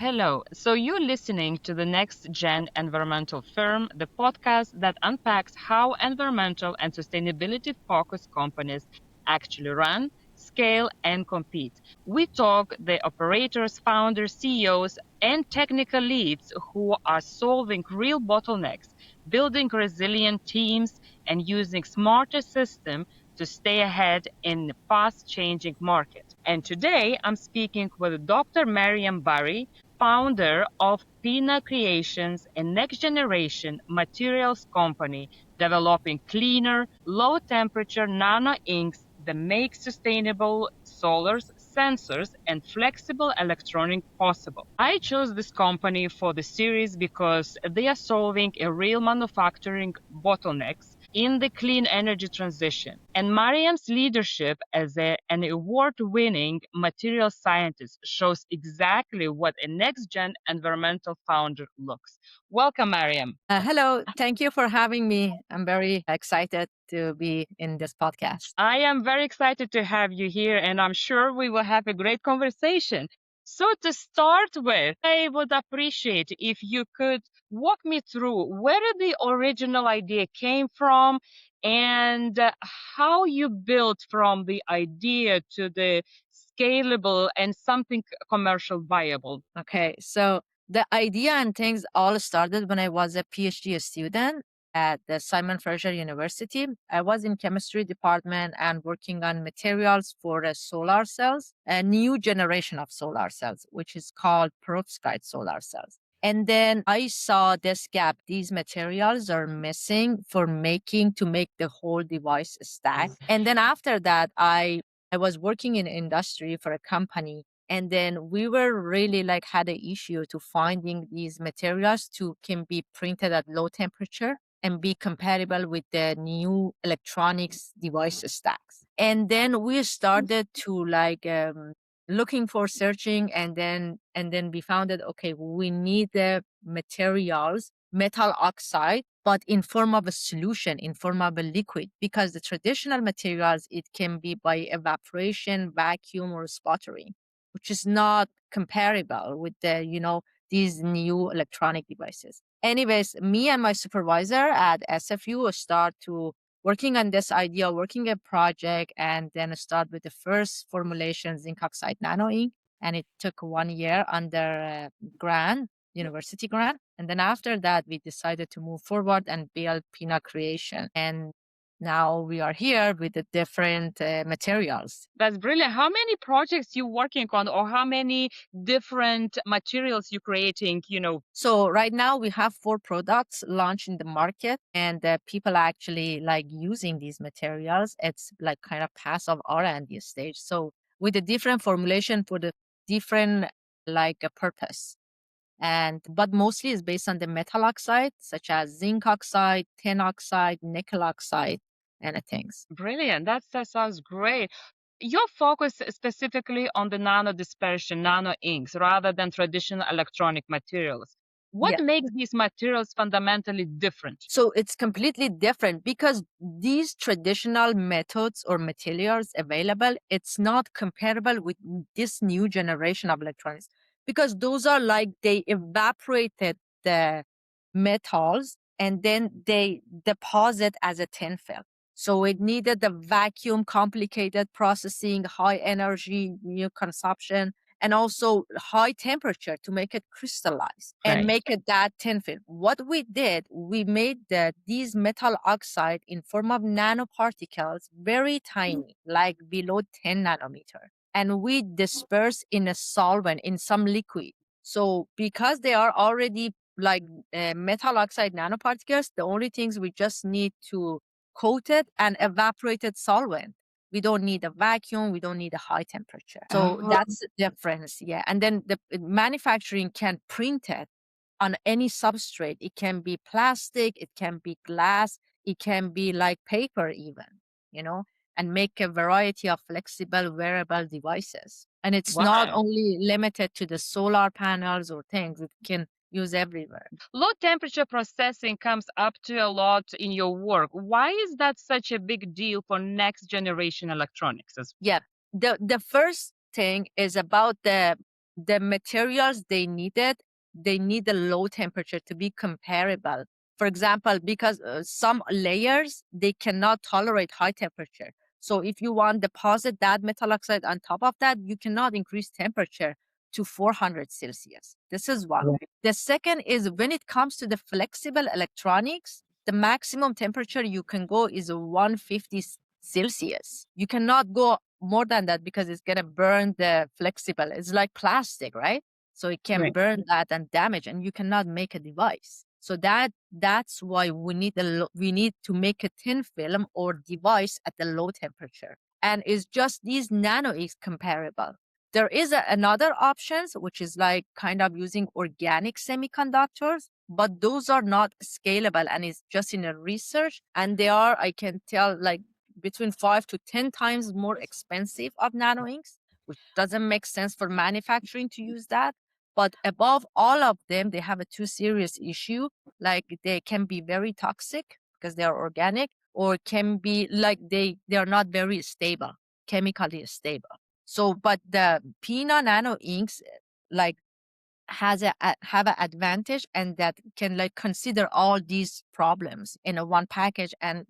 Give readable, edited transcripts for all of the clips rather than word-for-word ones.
Hello. So you're listening to the Next Gen Environmental Firm, the podcast that unpacks how environmental and sustainability focused companies actually run, scale, and compete. We talk the operators, founders, CEOs, and technical leads who are solving real bottlenecks, building resilient teams, and using smarter systems to stay ahead in the fast changing market. And today I'm speaking with Dr. Maryam Bari, founder of Pina Creations, a next-generation materials company developing cleaner, low-temperature nano inks that make sustainable solars, sensors, and flexible electronics possible. I chose this company for the series because they are solving a real manufacturing bottlenecks in the clean energy transition. And Mariam's leadership as an award-winning material scientist shows exactly what a next-gen environmental founder looks. Welcome, Mariam. Hello, thank you for having me. I'm very excited to be in this podcast. I am very excited to have you here, and I'm sure we will have a great conversation. So, to start with, I would appreciate if you could walk me through where the original idea came from and how you built from the idea to the scalable and something commercial viable. Okay, so the idea and things all started when I was a PhD student at the Simon Fraser University. I was in chemistry department and working on materials for solar cells, a new generation of solar cells, which is called perovskite solar cells. And then I saw this gap. These materials are missing for to make the whole device stack. And then after that, I was working in industry for a company, and then we were really like had an issue to finding these materials to can be printed at low temperature and be compatible with the new electronics device stacks. And then we started to looking for searching, and then we found that okay, we need the materials, metal oxide, but in form of a solution, in form of a liquid, because the traditional materials, it can be by evaporation, vacuum, or sputtering, which is not comparable with these new electronic devices. Anyways, me and my supervisor at SFU start to working on this idea, working a project, and then start with the first formulation, zinc oxide nano ink. And it took 1 year under grant, university grant. And then after that, we decided to move forward and build Pina Creation. And now we are here with the different materials. That's brilliant. How many projects you working on, or how many different materials you creating, So right now we have 4 products launched in the market, and people actually like using these materials. It's like kind of passive R&D stage. So with a different formulation for the different purpose. And but mostly is based on the metal oxide, such as zinc oxide, tin oxide, nickel oxide, and things. Brilliant. That sounds great. Your focus is specifically on the nano dispersion, nano inks, rather than traditional electronic materials. What Yeah. makes these materials fundamentally different? So it's completely different because these traditional methods or materials available, it's not comparable with this new generation of electronics, because those are like they evaporated the metals and then they deposit as a tin film. So it needed the vacuum, complicated processing, high energy new consumption, and also high temperature to make it crystallize and Right. make it that thin film. What we did, we made these metal oxide in form of nanoparticles, very tiny, like below 10 nanometer. And we disperse in a solvent, in some liquid. So because they are already like metal oxide nanoparticles, the only things we just need to coat it and evaporated solvent. We don't need a vacuum. We don't need a high temperature. So Oh, that's the difference. Yeah. And then the manufacturing can print it on any substrate. It can be plastic, it can be glass, it can be like paper even, and make a variety of flexible wearable devices. And it's not wow. only limited to the solar panels or things, it can use everywhere. Low temperature processing comes up to a lot in your work. Why is that such a big deal for next generation electronics? Yeah. The first thing is about the materials they need a low temperature to be comparable. For example, because some layers, they cannot tolerate high temperature. So if you want deposit that metal oxide on top of that, you cannot increase temperature to 400 Celsius. This is one. Right. The second is when it comes to the flexible electronics, the maximum temperature you can go is 150 Celsius. You cannot go more than that because it's going to burn the flexible. It's like plastic, right? So it can Right. burn that and damage, and you cannot make a device. So that's why we need to make a thin film or device at the low temperature. And it's just these nano is comparable. There is another options, which is like kind of using organic semiconductors, but those are not scalable and it's just in a research. And they are, I can tell, like between 5 to 10 times more expensive of nano inks, which doesn't make sense for manufacturing to use that. But above all of them, they have a two serious issue. Like they can be very toxic because they are organic, or can be like they are not very stable, chemically stable. So, but the Pina nano inks like have an advantage, and that can like consider all these problems in a one package and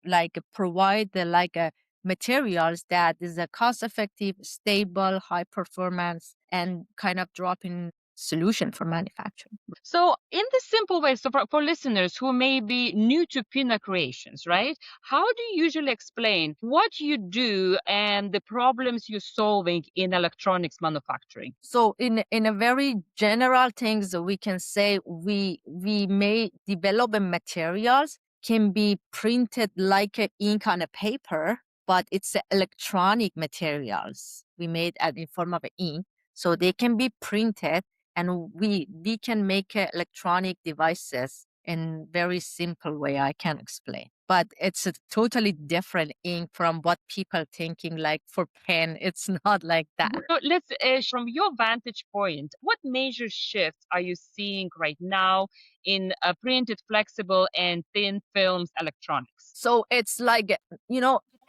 like provide the materials that is a cost effective, stable, high performance, and kind of drop in solution for manufacturing. So, in the simple way, so for listeners who may be new to Pina Creations, right? How do you usually explain what you do and the problems you're solving in electronics manufacturing? So in a very general things, we can say we may develop a materials can be printed like a ink on a paper, but it's a electronic materials we made in form of a ink, so they can be printed, and we can make electronic devices in very simple way I can explain. But it's a totally different ink from what people thinking like for pen. It's not like that. So let's, from your vantage point, what major shifts are you seeing right now in printed, flexible, and thin films electronics? So it's like,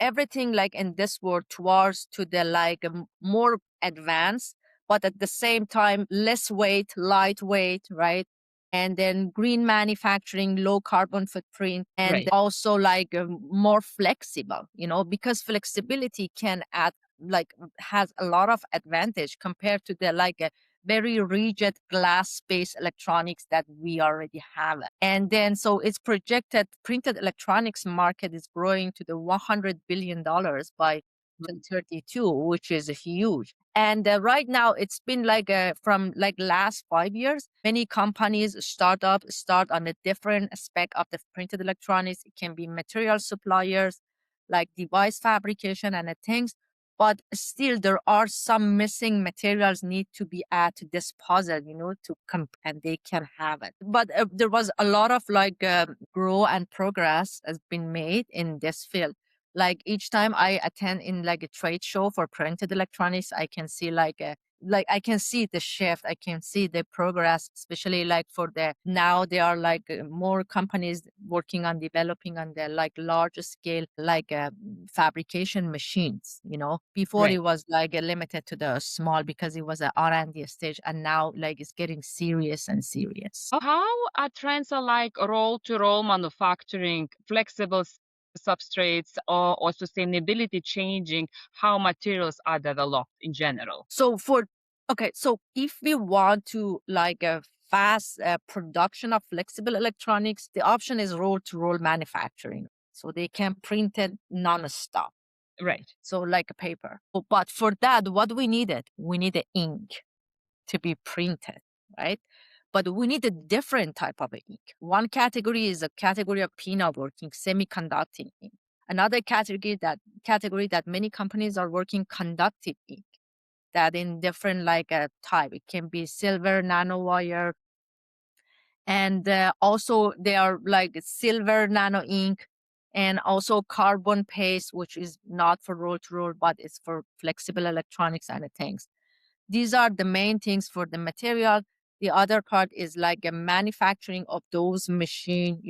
everything like in this world towards to the like more advanced, but at the same time, less weight, lightweight, right? And then green manufacturing, low carbon footprint, and Right. also like more flexible, because flexibility can add like has a lot of advantage compared to the like very rigid glass-based electronics that we already have. And then so it's projected printed electronics market is growing to the $100 billion by 2032, which is huge. And right now it's been like from like last 5 years, many companies, startups start on a different aspect of the printed electronics. It can be material suppliers, like device fabrication and things, but still there are some missing materials need to be added to this puzzle, to and they can have it. But there was a lot of like grow and progress has been made in this field. Like each time I attend in like a trade show for printed electronics, I can see like I can see the shift, I can see the progress, especially like for the now there are like more companies working on developing on the like large scale like fabrication machines. Before Right. it was like limited to the small because it was an R&D stage, and now like it's getting serious and serious. How are trends are like roll-to-roll manufacturing, flexible substrates, or sustainability changing how materials are developed in general? So so if we want to like a fast production of flexible electronics, the option is roll to roll manufacturing. So they can print it non-stop. Right. So like a paper. But for that, what we needed? We need the ink to be printed, right? But we need a different type of ink. One category is a category of Pina working, semiconducting ink. Another category that many companies are working conductive ink, that in different like type. It can be silver nanowire, and also they are like silver nano ink, and also carbon paste, which is not for roll to roll, but it's for flexible electronics and things. These are the main things for the material. The other part is like a manufacturing of those machine,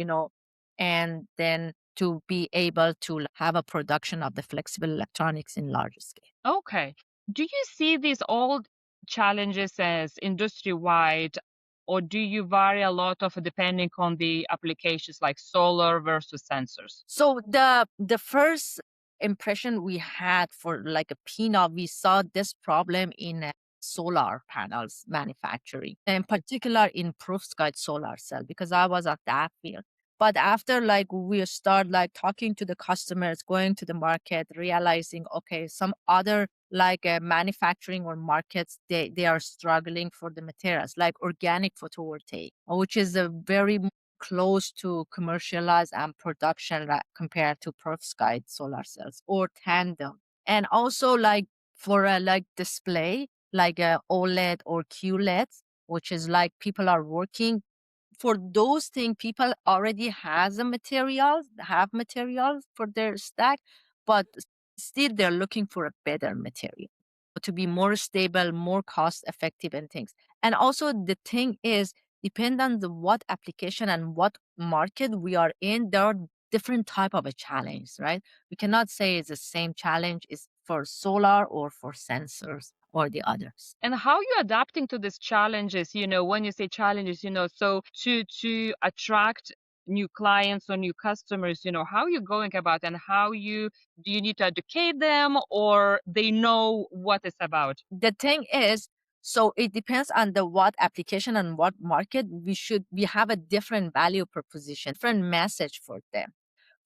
and then to be able to have a production of the flexible electronics in larger scale. Okay. Do you see these all challenges as industry-wide, or do you vary a lot of depending on the applications like solar versus sensors? So the first impression we had for like a peanut, we saw this problem in solar panels manufacturing, in particular in perovskite solar cell, because I was at that field. But after like we start like talking to the customers, going to the market, realizing okay, some other like manufacturing or markets, they are struggling for the materials like organic photovoltaic, which is a very close to commercialize and production compared to perovskite solar cells or tandem. And also like for a like display, like a OLED or QLED, which is like people are working for those things, people already has a materials, have materials for their stack, but still they're looking for a better material to be more stable, more cost effective and things. And also the thing is, depend on the what application and what market we are in, there are different type of a challenge, right? We cannot say it's the same challenge is for solar or for sensors or the others. And how you adapting to these challenges, when you say challenges, so to attract new clients or new customers, how you going about, and how you do you need to educate them, or they know what it's about? The thing is, so it depends on the what application and what market we have a different value proposition, different message for them.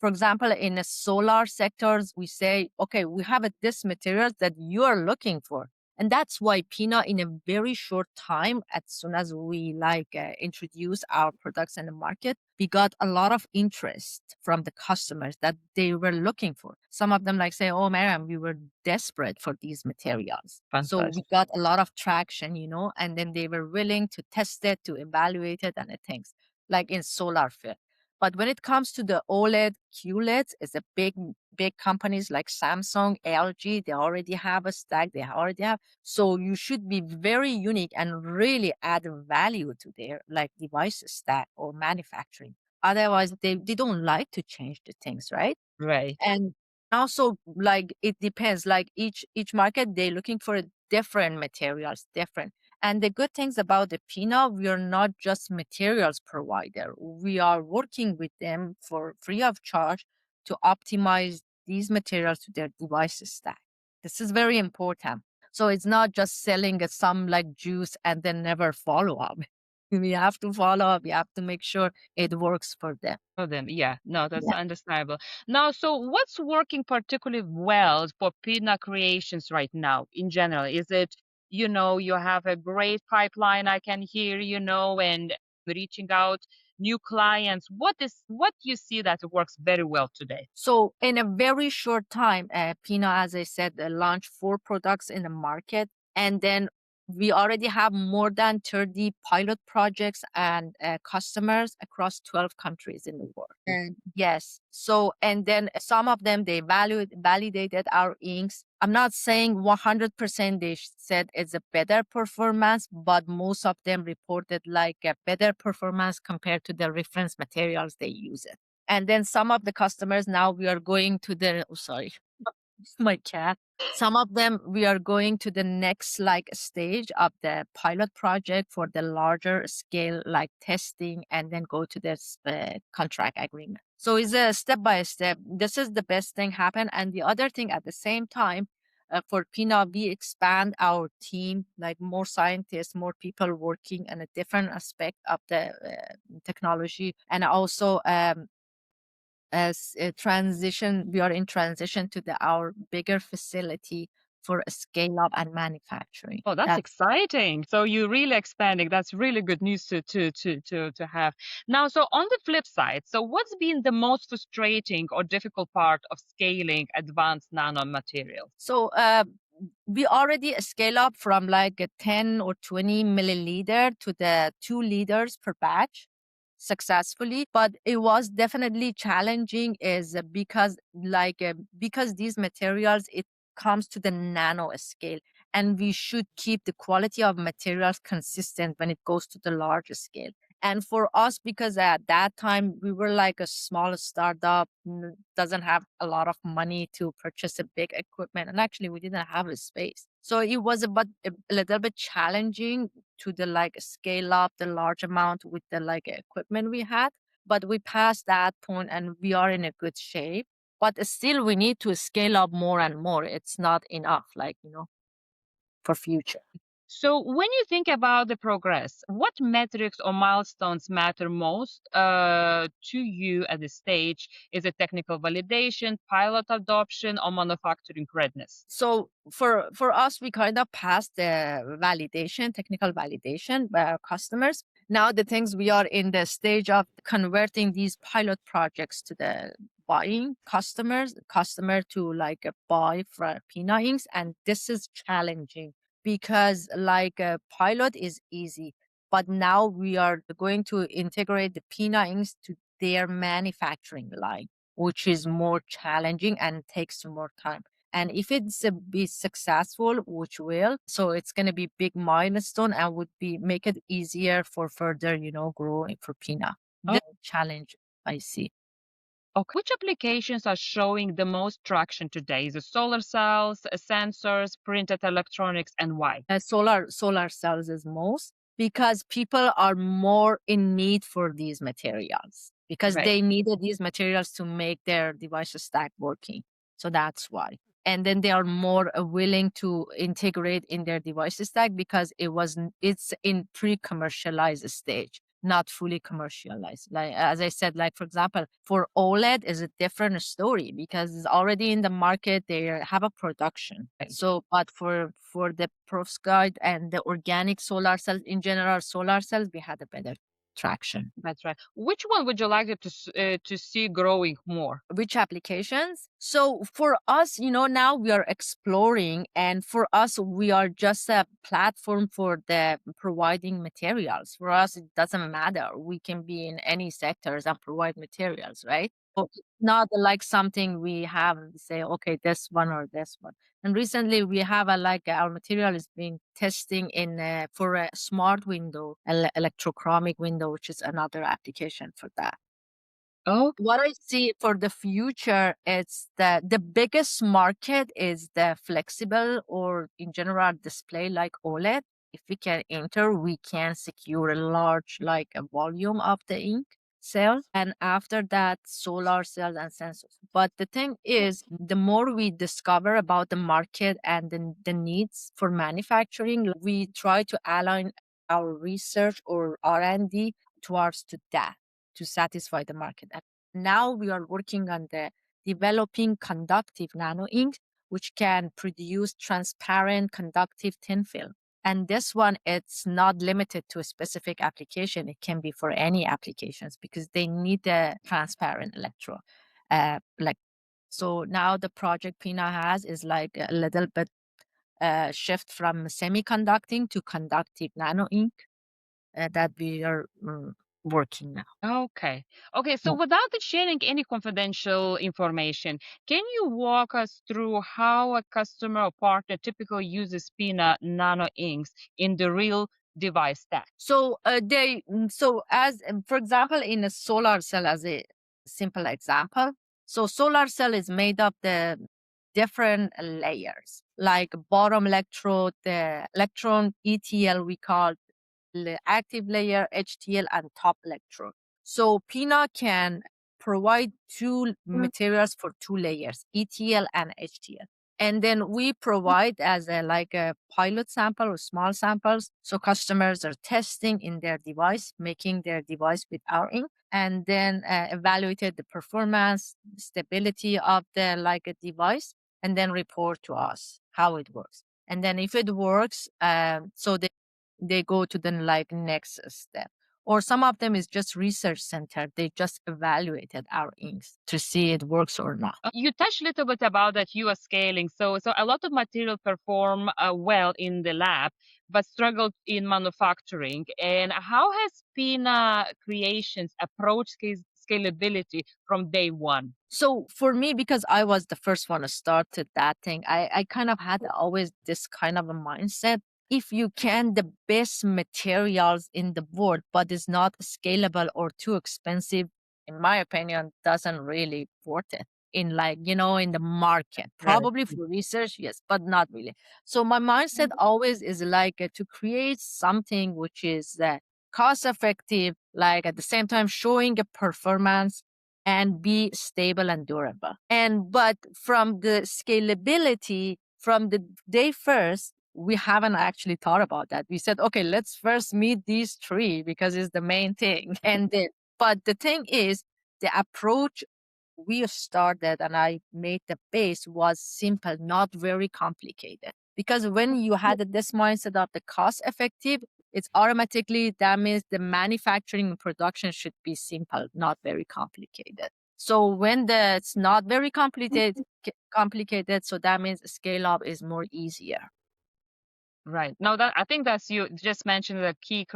For example, in the solar sectors, we say, okay, we have this material that you are looking for. And that's why Pina, in a very short time, as soon as we like introduce our products in the market, we got a lot of interest from the customers that they were looking for. Some of them like say, "Oh, Maryam, we were desperate for these materials." So we Fantastic. got a lot of traction, and then they were willing to test it, to evaluate it, and things like in solar field. But when it comes to the OLED, QLEDs, it's a big companies like Samsung, LG, they already have a stack, they already have. So you should be very unique and really add value to their like device stack or manufacturing. Otherwise, they don't like to change the things, right? Right. And also like it depends, like each market they're looking for different materials, different. And the good things about the Pina, we are not just materials provider. We are working with them for free of charge to optimize these materials to their device stack. This is very important. So it's not just selling some like juice and then never follow up. We have to follow up. We have to make sure it works for them. For them, yeah. No, that's Yeah. understandable. Now, so what's working particularly well for Pina Creations right now in general? Is it, you have a great pipeline, I can hear, and reaching out new clients. What you see that works very well today? So in a very short time, Pina, as I said, launched 4 products in the market, and then we already have more than 30 pilot projects and customers across 12 countries in the world. And yes, so and then some of them they validated our inks. I'm not saying 100% they said it's a better performance, but most of them reported like a better performance compared to the reference materials they use. And then some of the customers now we are going to the oh, sorry, my cat. Some of them we are going to the next like stage of the pilot project for the larger scale like testing and then go to this contract agreement. So it's a step by step. This is the best thing happen. And the other thing at the same time, for Pina, we expand our team, like more scientists, more people working on a different aspect of the technology, and also as a transition, we are in transition to our bigger facility for a scale up and manufacturing. Oh, that's exciting. So you're really expanding. That's really good news to have. Now, so on the flip side, so what's been the most frustrating or difficult part of scaling advanced nanomaterials? So we already scale up from like a 10 or 20 milliliter to the 2 liters per batch successfully, but it was definitely challenging is because these materials it comes to the nano scale, and we should keep the quality of materials consistent when it goes to the larger scale. And for us, because at that time we were like a small startup, doesn't have a lot of money to purchase a big equipment, and actually we didn't have a space. So it was a little bit challenging to the like scale up the large amount with the like equipment we had. But we passed that point and we are in a good shape. But still we need to scale up more and more. It's not enough, like, for future. So, when you think about the progress, what metrics or milestones matter most to you at this stage? Is it technical validation, pilot adoption, or manufacturing readiness? So for us, we kind of passed the validation, technical validation by our customers. Now the things we are in the stage of converting these pilot projects to the buying customer to like buy for Pina inks, and this is challenging because like a pilot is easy, but now we are going to integrate the Pina inks to their manufacturing line, which is more challenging and takes more time. And if it's be successful, which will, so it's going to be big milestone and would be make it easier for further, growing for Pina. Oh, The challenge I see. okay. Which applications are showing the most traction today? Is it solar cells, sensors, printed electronics, and why? Solar cells is most because people are more in need for these materials because Right. they needed these materials to make their device stack working. So that's why. And then they are more willing to integrate in their device stack because it's in pre-commercialized stage, not fully commercialized. Like as I said, like for example, for OLED is a different story because it's already in the market. They have a production. Right. So, but for the perovskite and the organic solar cells in general, solar cells we had a better traction. That's right. Which one would you like to see growing more? Which applications? So for us, now we are exploring, and for us, we are just a platform for the providing materials. For us, it doesn't matter. We can be in any sectors and provide materials, right? So it's not like something we have and say, okay, this one or this one. And recently, we have a like our material is being testing in for a smart window, electrochromic window, which is another application for that. Oh, What I see for the future is that the biggest market is the flexible or in general display like OLED. If we can enter, we can secure a large like a volume of the ink cells, and after that solar cells and sensors. But the thing is, the more we discover about the market and the needs for manufacturing, we try to align our research or R&D towards to that to satisfy the market. Now we are working on the developing conductive nano ink, which can produce transparent conductive thin film. And this one, it's not limited to a specific application. It can be for any applications because they need a transparent electrode. Like so now the project Pina has is like a little bit shift from semiconducting to conductive nano ink that we are working now. okay. Okay, so without the sharing any confidential information, can you walk us through how a customer or partner typically uses Pina nano inks in the real device stack? So as for example, in a solar cell, as a simple example, so solar cell is made of the different layers, like bottom electrode, the electron ETL we call the active layer, HTL, and top electrode. So Pina can provide two materials for two layers, ETL and HTL. And then we provide as a like a pilot sample or small samples. So customers are testing in their device, making their device with our ink, and then evaluated the performance, stability of the like a device, and then report to us how it works. And then if it works, so they go to the like next step. Or some of them is just research center. They just evaluated our inks to see it works or not. You touched a little bit about that you are scaling. So a lot of material perform well in the lab, but struggled in manufacturing. And how has Pina Creations approached scalability from day one? So for me, because I was the first one to start that thing, I kind of had always this kind of a mindset. if you can the best materials in the world, but it's not scalable or too expensive, in my opinion, doesn't really worth it in like, in the market. Right. Probably for research, yes, but not really. So my mindset always is like to create something which is cost effective, like at the same time showing a performance and be stable and durable. And but from the scalability, from the day first, we haven't actually thought about that. We said, okay, let's first meet these three because it's the main thing. But the thing is, the approach we started and I made the base was simple, not very complicated. Because when you had this mindset of the cost effective, it's automatically that means the manufacturing and production should be simple, not very complicated. So when it's not very complicated, so that means scale up is more easier. Right. No, that I think that's you just mentioned a key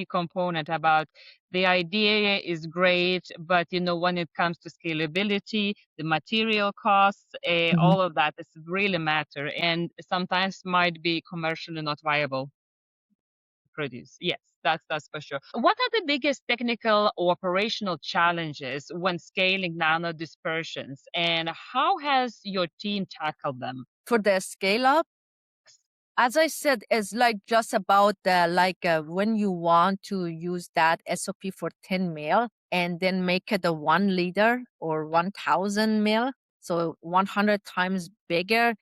component about the idea is great, but when it comes to scalability, the material costs, Mhm. all of that is really matter, and sometimes might be commercially not viable to produce. Yes, that's for sure. What are the biggest technical or operational challenges when scaling nano dispersions, and how has your team tackled them? For the scale up, as I said, it's like just about the when you want to use that SOP for 10 mil and then make it a 1 liter or 1000 mil, so 100 times bigger,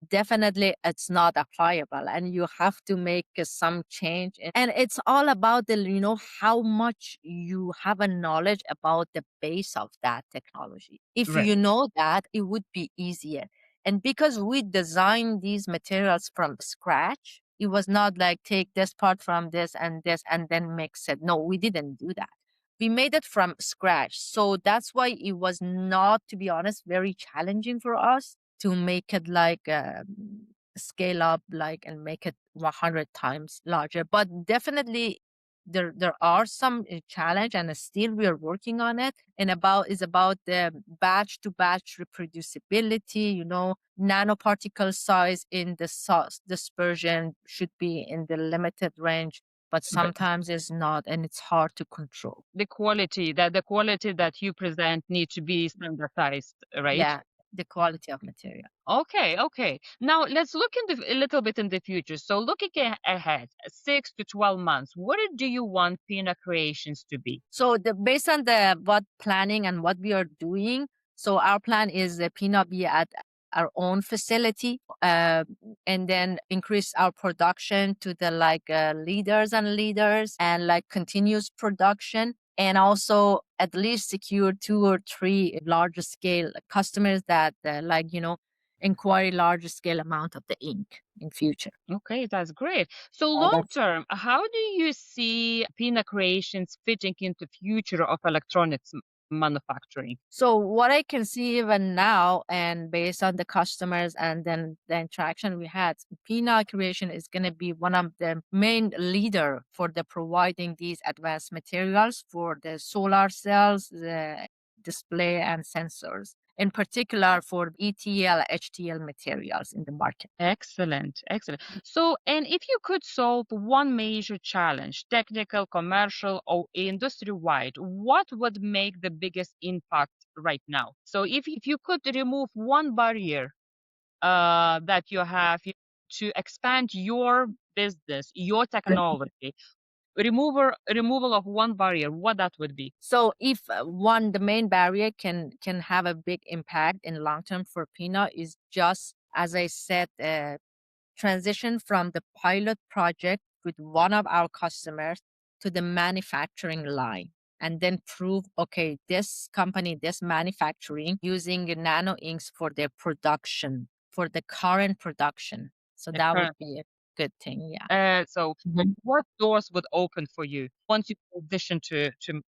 definitely it's not applicable and you have to make some change. And it's all about how much you have a knowledge about the base of that technology. If Right. you know that, it would be easier. And because we designed these materials from scratch, it was not like take this part from this and then mix it. No, we didn't do that. We made it from scratch. So that's why it was not, to be honest, very challenging for us to make it like scale up like and make it 100 times larger. But definitely there are some challenge and still we are working on it, and about the batch to batch reproducibility. Nanoparticle size in the sauce dispersion should be in the limited range, but Right. sometimes it's not and it's hard to control. The quality that you present need to be standardized, right? Yeah, the quality of material. Okay, okay. Now let's look a little bit in the future. So looking ahead, 6 to 12 months, what do you want Pina Creations to be? So based on the what planning and what we are doing, so our plan is the peanut be at our own facility, and then increase our production to the leaders and like continuous production, and also at least secure 2 or 3 larger scale customers that inquire larger scale amount of the ink in future. Okay, that's great. So long term, how do you see Pina Creations fitting into future of electronics manufacturing? So what I can see even now, and based on the customers and then the interaction we had, Pina Creation is going to be one of the main leader for the providing these advanced materials for the solar cells, the display and sensors, in particular for ETL, HTL materials in the market. Excellent, excellent. So, and if you could solve one major challenge, technical, commercial, or industry-wide, what would make the biggest impact right now? So, if you could remove one barrier that you have to expand your business, your technology, removal of one barrier, what that would be? So if one, the main barrier can have a big impact in long term for Pina is just as I said, transition from the pilot project with one of our customers to the manufacturing line, and then prove, okay, this company, this manufacturing using nano inks for their production, for the current production. So that would be a good thing. Yeah. So, what doors would open for you once you transition to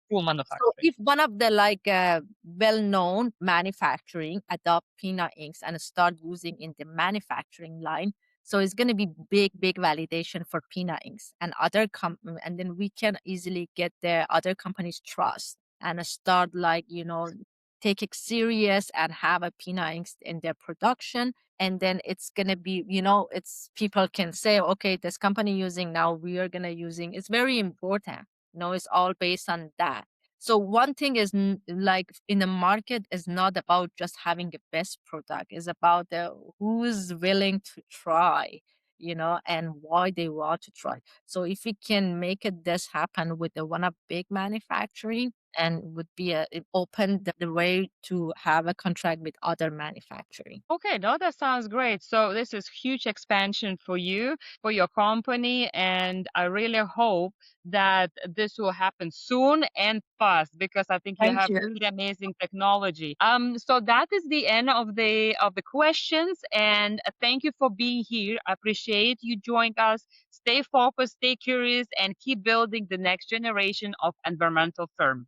full So manufacturing? if one of the well-known manufacturing adopt Pina inks and start using in the manufacturing line, so it's going to be big validation for Pina inks and and then we can easily get the other companies trust and start take it serious and have a PINA inks in their production. And then it's gonna be, it's people can say, okay, this company using, now we are gonna using. It's very important. It's all based on that. So one thing is like in the market is not about just having the best product. It's about the who's willing to try, and why they want to try. So if we can make it this happen with the one of big manufacturing, and would be it open the way to have a contract with other manufacturing. Okay, no, that sounds great. So this is huge expansion for you, for your company, and I really hope that this will happen soon and fast because I think you Thank have you. really amazing technology. So that is the end of the questions, and thank you for being here. I appreciate you joining us. Stay focused, stay curious, and keep building the next generation of environmental firm.